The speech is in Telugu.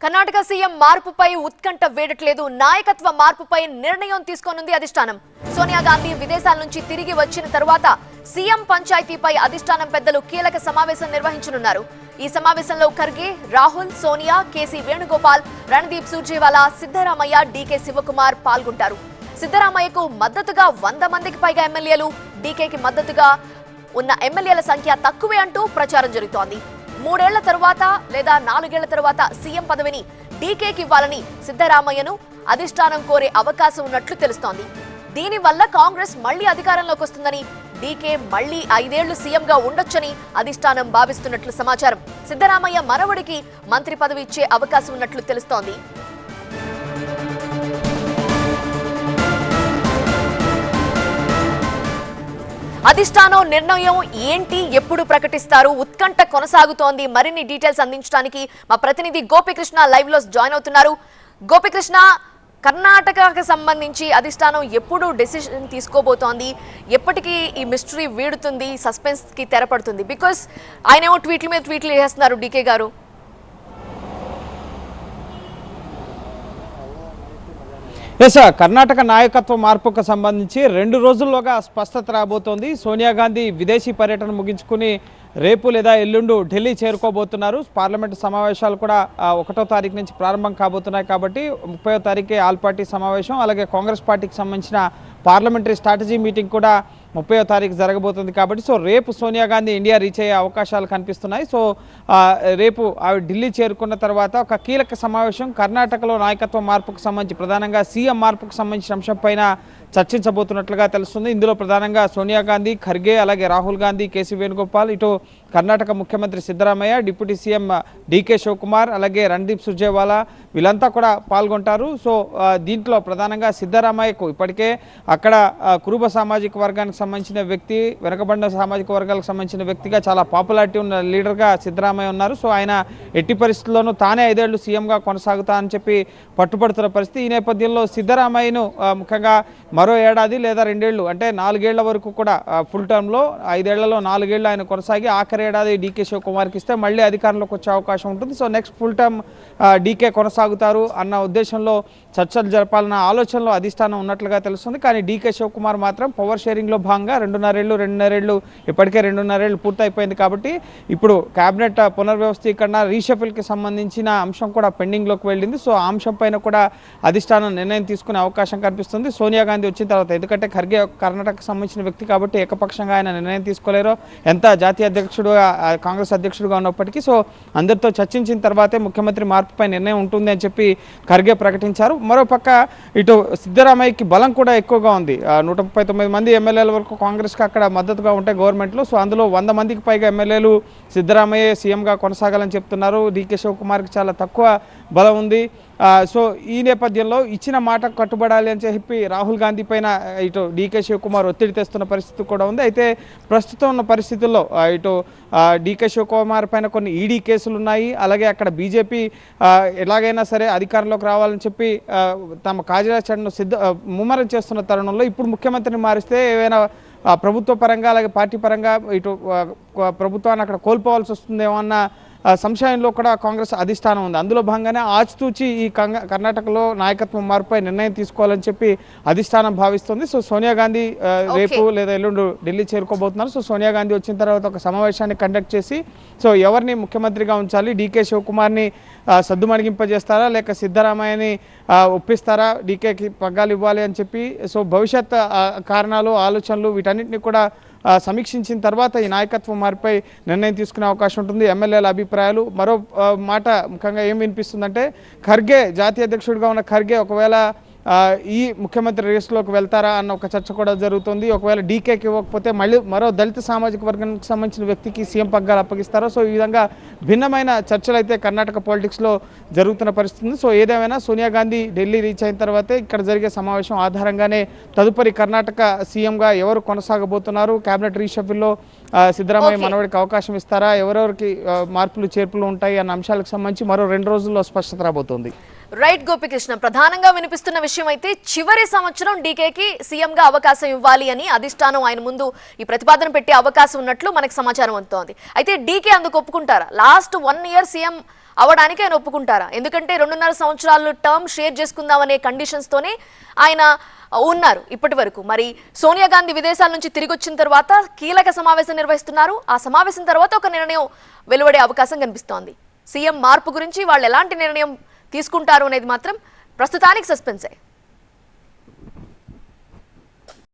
కర్ణాటక సీఎం మార్పుపై ఉత్కంఠ వేడట్లేదు. నాయకత్వ మార్పుపై నిర్ణయం తీసుకోనుంది అధిష్టానం. సోనియా గాంధీ విదేశాల నుంచి తిరిగి వచ్చిన తరువాత సీఎం పంచాయతీపై అధిష్టానం పెద్దలు కీలక సమావేశం నిర్వహించనున్నారు. ఈ సమావేశంలో ఖర్గే, రాహుల్, సోనియా, కేసీ వేణుగోపాల్, రణదీప్ సుర్జేవాలా, సిద్ధరామయ్య, డీకే శివకుమార్ పాల్గొంటారు. సిద్ధరామయ్యకు మద్దతుగా 100 మందికి పైగా ఎమ్మెల్యేలు, డీకేకి మద్దతుగా ఉన్న ఎమ్మెల్యేల సంఖ్య తక్కువే అంటూ ప్రచారం జరుగుతోంది. 3 ఏళ్ల తరువాత లేదా 4 ఏళ్ల తరువాత సీఎం పదవిని డీకేకి ఇవ్వాలని సిద్ధరామయ్యను అధిష్టానం కోరే అవకాశం ఉన్నట్లు తెలుస్తోంది. దీనివల్ల కాంగ్రెస్ మళ్లీ అధికారంలోకి వస్తుందని, డీకే మళ్లీ 5 ఏళ్లు సీఎంగా ఉండొచ్చని అధిష్టానం భావిస్తున్నట్లు సమాచారం. సిద్ధరామయ్య మనవడికి మంత్రి పదవి ఇచ్చే అవకాశం ఉన్నట్లు తెలుస్తోంది. అధిష్టానం నిర్ణయం ఏంటి, ఎప్పుడు ప్రకటిస్తారు? ఉత్కంఠ కొనసాగుతోంది. మరిన్ని డీటెయిల్స్ అందించడానికి మా ప్రతినిధి గోపికృష్ణ లైవ్ లో జాయిన్ అవుతున్నారు. గోపికృష్ణ, కర్ణాటకకు సంబంధించి అధిష్టానం ఎప్పుడు డెసిషన్ తీసుకోబోతోంది? ఎప్పటికీ ఈ మిస్టరీ వీడుతుంది, సస్పెన్స్ కి తెరపడుతుంది? బికాస్ ఆయన ఏమో ట్వీట్ల మీద ట్వీట్లు చేస్తున్నారు డీకే గారు. ఎస్, కర్ణాటక నాయకత్వ మార్పుకు సంబంధించి 2 రోజుల్లోగా స్పష్టత రాబోతోంది. సోనియా గాంధీ విదేశీ పర్యటన ముగించుకుని రేపు లేదా ఎల్లుండు ఢిల్లీ చేరుకోబోతున్నారు. పార్లమెంటు సమావేశాలు కూడా 1వ తారీఖు నుంచి ప్రారంభం కాబోతున్నాయి కాబట్టి 30వ తారీఖే ఆల్ పార్టీ సమావేశం, అలాగే కాంగ్రెస్ పార్టీకి సంబంధించిన పార్లమెంటరీ స్ట్రాటజీ మీటింగ్ కూడా 30వ తారీఖు జరగబోతుంది కాబట్టి రేపు సోనియా గాంధీ ఇండియా రీచ్ అయ్యే అవకాశాలు కనిపిస్తున్నాయి. రేపు ఆవిడ ఢిల్లీ చేరుకున్న తర్వాత ఒక కీలక సమావేశం కర్ణాటకలో నాయకత్వ మార్పుకు సంబంధించి, ప్రధానంగా సీఎం మార్పుకు సంబంధించిన అంశంపైన చర్చించబోతున్నట్లుగా తెలుస్తుంది. ఇందులో ప్రధానంగా సోనియా గాంధీ, ఖర్గే, అలాగే రాహుల్ గాంధీ, కేసీ వేణుగోపాల్, ఇటు కర్ణాటక ముఖ్యమంత్రి Siddaramaiah, deputy CM D K Shivakumar, అలాగే రణదీప్ సుర్జేవాలా వీళ్ళంతా కూడా పాల్గొంటారు. దీంట్లో ప్రధానంగా సిద్ధరామయ్యకు ఇప్పటికే అక్కడ కురుబ సామాజిక వర్గానికి సంబంధించిన వ్యక్తి, వెనకబడిన సామాజిక వర్గాలకు సంబంధించిన వ్యక్తిగా చాలా పాపులారిటీ ఉన్న లీడర్గా సిద్ధరామయ్య ఉన్నారు. ఆయన ఎట్టి పరిస్థితుల్లోనూ తానే 5 ఏళ్లు సీఎంగా కొనసాగుతా అని చెప్పి పట్టుబడుతున్న పరిస్థితి. ఈ నేపథ్యంలో సిద్ధరామయ్యను ముఖ్యంగా మరో ఏడాది లేదా 2 ఏళ్లు అంటే 4 ఏళ్ల వరకు కూడా ఫుల్ టర్మ్లో, 5 ఏళ్లలో 4 ఏళ్లు ఆయన కొనసాగి ఆఖరి ఏడాది డీకే శివకుమార్కి ఇస్తే మళ్ళీ అధికారంలోకి వచ్చే అవకాశం ఉంటుంది. నెక్స్ట్ ఫుల్ టర్మ్ డీకే కొనసాగుతారు అన్న ఉద్దేశంలో చర్చలు జరపాలన్న ఆలోచనలో అధిష్టానం ఉన్నట్లుగా తెలుస్తుంది. కానీ డీకే శివకుమార్ మాత్రం పవర్ షేరింగ్లో భాగంగా 2.5 ఏళ్లు ఇప్పటికే 2.5 ఏళ్లు పూర్తయిపోయింది కాబట్టి ఇప్పుడు కేబినెట్ పునర్వ్యవస్థీకరణ రీషఫిల్కి సంబంధించిన అంశం కూడా పెండింగ్లోకి వెళ్ళింది. ఆ అంశం పైన కూడా అధిష్టానం నిర్ణయం తీసుకునే అవకాశం కనిపిస్తుంది సోనియా గాంధీ వచ్చిన తర్వాత. ఎందుకంటే ఖర్గే కర్ణాటకకు సంబంధించిన వ్యక్తి కాబట్టి ఏకపక్షంగా ఆయన నిర్ణయం తీసుకోలేరు, ఎంత జాతీయ అధ్యక్షుడుగా కాంగ్రెస్ అధ్యక్షుడుగా ఉన్నప్పటికీ. అందరితో చర్చించిన తర్వాతే ముఖ్యమంత్రి మార్పుపై నిర్ణయం ఉంటుంది అని చెప్పి ఖర్గే ప్రకటించారు. మరోపక్క ఇటు సిద్ధరామయ్యకి బలం కూడా ఎక్కువగా ఉంది. 139 మంది ఎమ్మెల్యేల వరకు కాంగ్రెస్కి అక్కడ మద్దతుగా ఉంటాయి గవర్నమెంట్లో. అందులో 100 మందికి పైగా ఎమ్మెల్యేలు సిద్ధరామయ్య సీఎంగా కొనసాగాలని చెప్తున్నారు. డీకే శివకుమార్కి చాలా తక్కువ బలం ఉంది. ఈ నేపథ్యంలో ఇచ్చిన మాట కట్టుబడాలి అని చెప్పి రాహుల్ గాంధీ పైన ఇటు డీకే శివకుమార్ ఒత్తిడి తెస్తున్న పరిస్థితి కూడా ఉంది. అయితే ప్రస్తుతం ఉన్న పరిస్థితుల్లో ఇటు డీకే శివకుమార్ పైన కొన్ని ఈడీ కేసులు ఉన్నాయి. అలాగే అక్కడ బీజేపీ ఎలాగైనా సరే అధికారంలోకి రావాలని చెప్పి తమ కార్యాచరణను ముమ్మరం చేస్తున్న తరుణంలో ఇప్పుడు ముఖ్యమంత్రిని మారిస్తే ఏవైనా ప్రభుత్వ పరంగా అలాగే పార్టీ పరంగా ఇటు ప్రభుత్వాన్ని అక్కడ కోల్పోవాల్సి వస్తుందేమో అన్న సంశయంలో కూడా కాంగ్రెస్ అధిష్టానం ఉంది. అందులో భాగంగానే ఆచితూచి ఈ కర్ణాటకలో నాయకత్వం మార్పుపై నిర్ణయం తీసుకోవాలని చెప్పి అధిష్టానం భావిస్తుంది. సోనియా గాంధీ రేపు లేదా ఎల్లుండు ఢిల్లీ చేరుకోబోతున్నారు. సోనియా గాంధీ వచ్చిన తర్వాత ఒక సమావేశాన్ని కండక్ట్ చేసి ఎవరిని ముఖ్యమంత్రిగా ఉంచాలి, డీకే శివకుమార్ని సద్దుమణిగింపజేస్తారా లేక సిద్ధరామయ్యని ఒప్పిస్తారా, డీకేకి పగ్గాలు ఇవ్వాలి అని చెప్పి భవిష్యత్ కారణాలు, ఆలోచనలు వీటన్నిటిని కూడా సమీక్షించిన తర్వాత ఈ నాయకత్వం మార్పుపై నిర్ణయం తీసుకునే అవకాశం ఉంటుంది. ఎమ్మెల్యేల అభిప్రాయాలు మరో మాట ముఖ్యంగా ఏం వినిపిస్తుందంటే ఖర్గే జాతీయ అధ్యక్షుడిగా ఉన్న ఖర్గే ఒకవేళ ఈ ముఖ్యమంత్రి రేసులోకి వెళ్తారా అన్న ఒక చర్చ కూడా జరుగుతుంది. ఒకవేళ డీకేకి ఇవ్వకపోతే మళ్ళీ మరో దళిత సామాజిక వర్గానికి సంబంధించిన వ్యక్తికి సీఎం పగ్గాలు అప్పగిస్తారో. ఈ విధంగా భిన్నమైన చర్చలు అయితే కర్ణాటక పాలిటిక్స్లో జరుగుతున్న పరిస్థితి ఉంది. ఏదేమైనా సోనియా గాంధీ ఢిల్లీ రీచ్ అయిన తర్వాతే ఇక్కడ జరిగే సమావేశం ఆధారంగానే తదుపరి కర్ణాటక సీఎంగా ఎవరు కొనసాగబోతున్నారు, కేబినెట్ రీషఫిల్లో సిద్ధరామయ్య మనవడికి అవకాశం ఇస్తారా, ఎవరెవరికి మార్పులు చేర్పులు ఉంటాయి అన్న అంశాలకు సంబంధించి మరో 2 రోజుల్లో స్పష్టత రాబోతోంది. రైట్ గోపికృష్ణ, ప్రధానంగా వినిపిస్తున్న విషయం అయితే చివరి సంవత్సరం డీకేకి సీఎంగా అవకాశం ఇవ్వాలి అని అధిష్టానం ఆయన ముందు ఈ ప్రతిపాదన పెట్టే అవకాశం ఉన్నట్లు మనకు సమాచారం అందుతోంది. అయితే డీకే అందుకు ఒప్పుకుంటారా? లాస్ట్ 1 year సీఎం అవడానికి ఆయన ఒప్పుకుంటారా? ఎందుకంటే 2.5 సంవత్సరాలు టర్మ్ షేర్ చేసుకుందామనే కండిషన్స్ తోనే ఆయన ఉన్నారు ఇప్పటి వరకు. మరి సోనియా గాంధీ విదేశాల నుంచి తిరిగి వచ్చిన తర్వాత కీలక సమావేశం నిర్వహిస్తున్నారు. ఆ సమావేశం తర్వాత ఒక నిర్ణయం వెలువడే అవకాశం కనిపిస్తోంది. సీఎం మార్పు గురించి వాళ్ళు ఎలాంటి నిర్ణయం తీసుకుంటారు అనేది మాత్రం ప్రస్తుతానికి సస్పెన్సే.